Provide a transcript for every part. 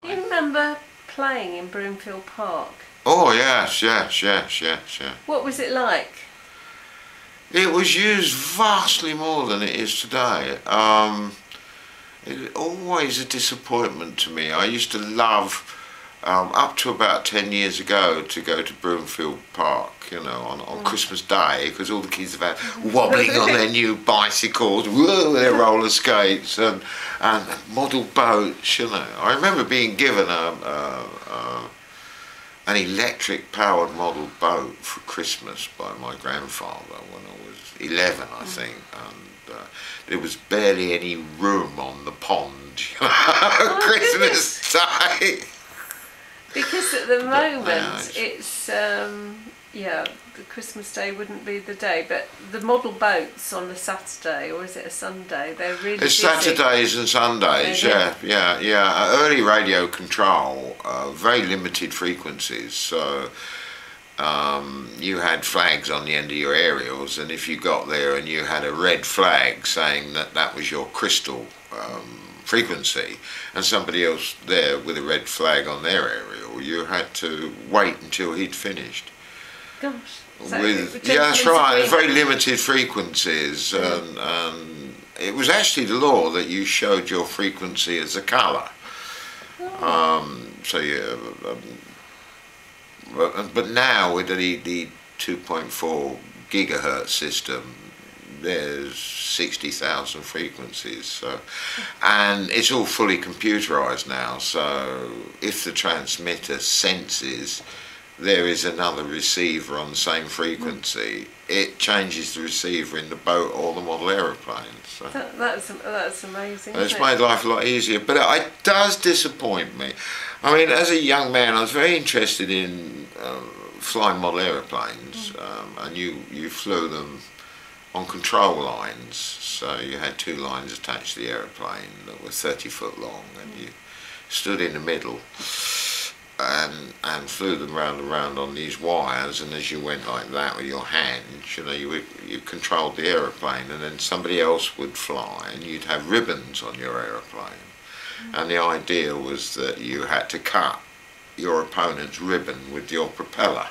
Do you remember playing in Broomfield Park? Oh yes, yes, yes, yes, yes. What was it like? It was used vastly more than it is today. It always a disappointment to me. I used to love, up to about 10 years ago, to go to Broomfield Park, you know, on Christmas Day, because all the kids have had wobbling on their new bicycles, whoa, their roller skates and model boats, you know. I remember being given an electric powered model boat for Christmas by my grandfather when I was 11, I think, and there was barely any room on the pond, you know, Christmas Day. Because at the moment it's yeah, the Christmas Day wouldn't be the day, but the model boats on a Saturday, or is it a Sunday, they're really It's busy. Saturdays and Sundays, yeah. Early radio control, very limited frequencies, so you had flags on the end of your aerials, and if you got there and you had a red flag saying that that was your crystal frequency, and somebody else there with a red flag on their aerial, you had to wait until he'd finished. Gosh. So Yeah, that's right. It's very limited frequencies, and it was actually the law that you showed your frequency as a colour. So yeah, but now with the 2.4 gigahertz system, there's 60,000 frequencies, so, and it's all fully computerized now, so if the transmitter senses there is another receiver on the same frequency, it changes the receiver in the boat or the model aeroplane. So that's amazing. It's made life a lot easier, but it does disappoint me. I mean, as a young man, I was very interested in flying model aeroplanes, and you flew them on control lines, so you had two lines attached to the aeroplane that were 30 foot long, and you stood in the middle and flew them round and round on these wires, and as you went like that with your hands, you know, you controlled the aeroplane, and then somebody else would fly and you'd have ribbons on your aeroplane, and the idea was that you had to cut your opponent's ribbon with your propeller.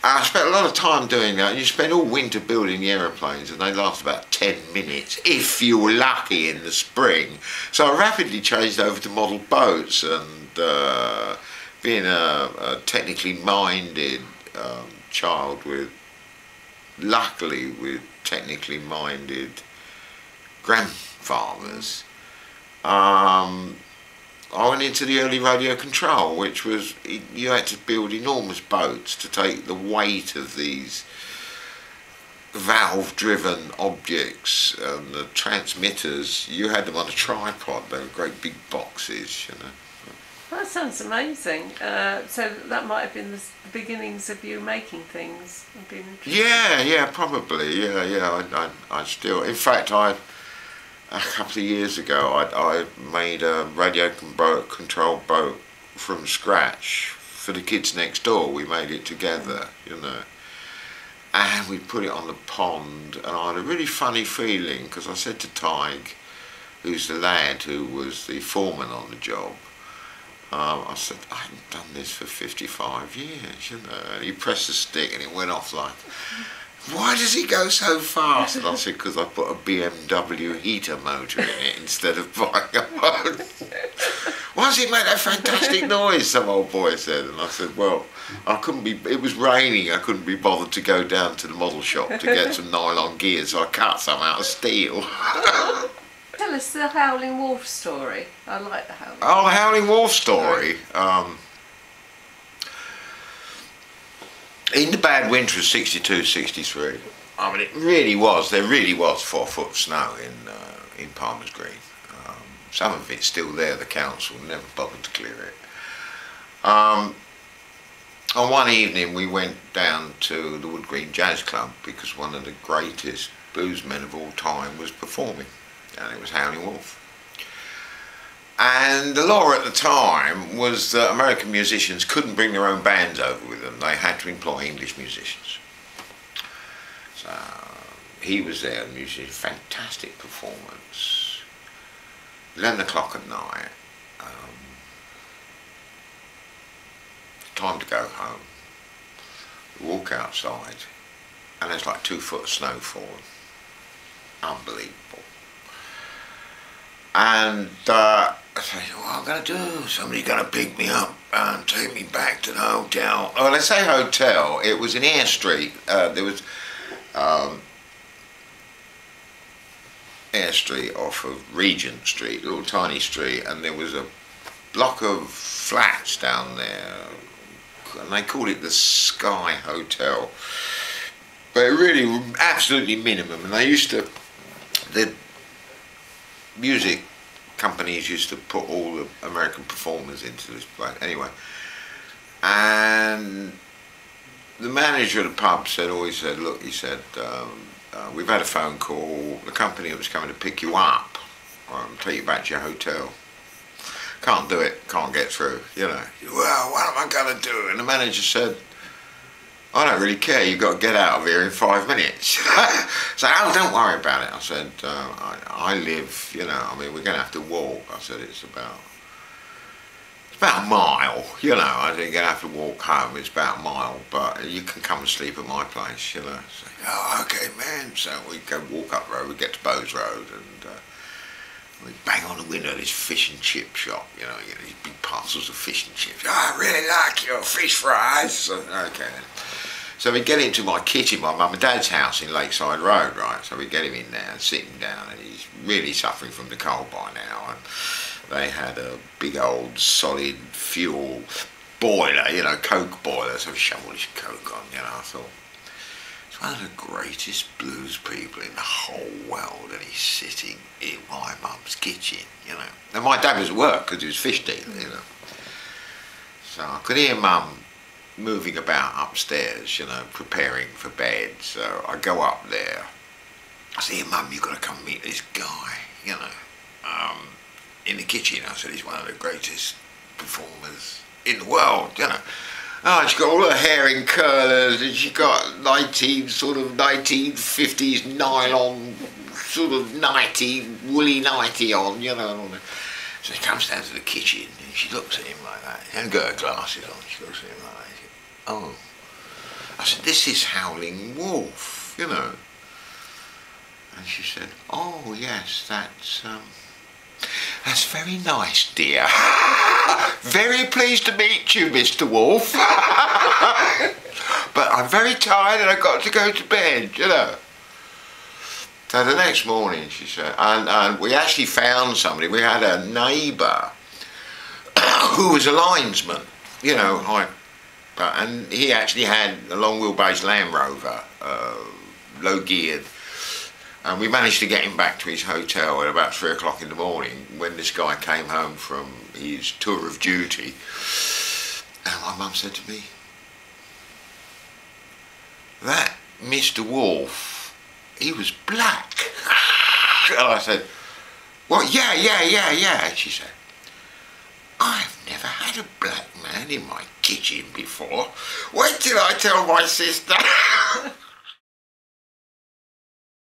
I spent a lot of time doing that. You spend all winter building the aeroplanes, and they last about 10 minutes if you were lucky in the spring. So I rapidly changed over to model boats, and being a technically minded child luckily with technically minded grandfathers, I went into the early radio control, which was, you had to build enormous boats to take the weight of these valve-driven objects, and the transmitters, you had them on a tripod. They were great big boxes, you know. That sounds amazing. So that might have been the beginnings of you making things. Yeah, probably. Yeah. I still, in fact, a couple of years ago, I made a radio control boat from scratch for the kids next door. We made it together, you know, and we put it on the pond, and I had a really funny feeling, because I said to Tig, who's the lad who was the foreman on the job, I said, I haven't done this for 55 years, you know, and he pressed the stick and it went off like, why does he go so fast? And I said, because I put a BMW heater motor in it instead of buying a boat. Why does it make that fantastic noise, some old boy said. And I said, well, it was raining, I couldn't be bothered to go down to the model shop to get some nylon gears, so I cut some out of steel. Tell us the Howlin Wolf story. I like the Howlin Wolf. Oh, the Howlin Wolf story. In the bad winter of 62, 63, I mean, there really was 4 foot of snow in Palmer's Green. Some of it's still there, the council never bothered to clear it. On one evening we went down to the Wood Green Jazz Club because one of the greatest bluesmen of all time was performing, and it was Howlin Wolf. And the law at the time was that American musicians couldn't bring their own bands over with them. They had to employ English musicians. So he was there, the musician, fantastic performance. 11 o'clock at night, time to go home. We walk outside, and there's like 2 foot of snow falling. Unbelievable. And I say, what am I going to do? Somebody's going to pick me up and take me back to the hotel. Well, I say hotel, it was in Eyre Street. There was Eyre Street off of Regent Street, a little tiny street, and there was a block of flats down there, and they called it the Sky Hotel. But it really, absolutely minimum, and they used to, the music companies used to put all the American performers into this place. Anyway, and the manager of the pub said, always said, look, he said, we've had a phone call, the company that was coming to pick you up, take you back to your hotel. Can't do it, can't get through, you know. Well, what am I going to do? And the manager said, I don't really care, you've got to get out of here in 5 minutes. So, oh, don't worry about it. I said, I live, you know, I mean, we're going to have to walk. I said, it's about a mile, you know. I think you're going to have to walk home, it's about a mile, but you can come and sleep at my place, you know. So, oh, okay, man. So we go walk up the road, we get to Bowes Road, and we bang on the window of this fish and chip shop, you know, you get these big parcels of fish and chips. Oh, I really like your fish fries. So, okay. So we get into my kitchen, my mum and dad's house in Lakeside Road, right? So we get him in there and sit him down, and he's really suffering from the cold by now. And they had a big old solid fuel boiler, you know, Coke boiler. So we shoveled his Coke on, you know. I thought, it's one of the greatest blues people in the whole world, and he's sitting in my mum's kitchen, you know. And my dad was at work because he was fish dealer, you know. So I could hear mum moving about upstairs, you know, preparing for bed. So I go up there. I say, Mum, you've got to come meet this guy, you know, in the kitchen. I said, he's one of the greatest performers in the world, you know. Oh, she's got all her hair in curlers, and she's got 1950s nylon sort of nighty, woolly nighty on, you know. So she comes down to the kitchen and she looks at him like that. She hasn't got her glasses on, she looks at him like that. Oh. I said, this is Howlin Wolf, you know. And she said, oh yes, that's very nice, dear. Very pleased to meet you, Mr. Wolf. But I'm very tired and I've got to go to bed, you know. So the next morning, she said, and we actually found somebody. We had a neighbour who was a linesman, you know, and he actually had a long wheelbase Land Rover, low geared. And we managed to get him back to his hotel at about 3 o'clock in the morning when this guy came home from his tour of duty. And my mum said to me, that Mr. Wolf, he was black. And I said, well, yeah. She said, I've never had a black man in my kitchen before. Wait till I tell my sister.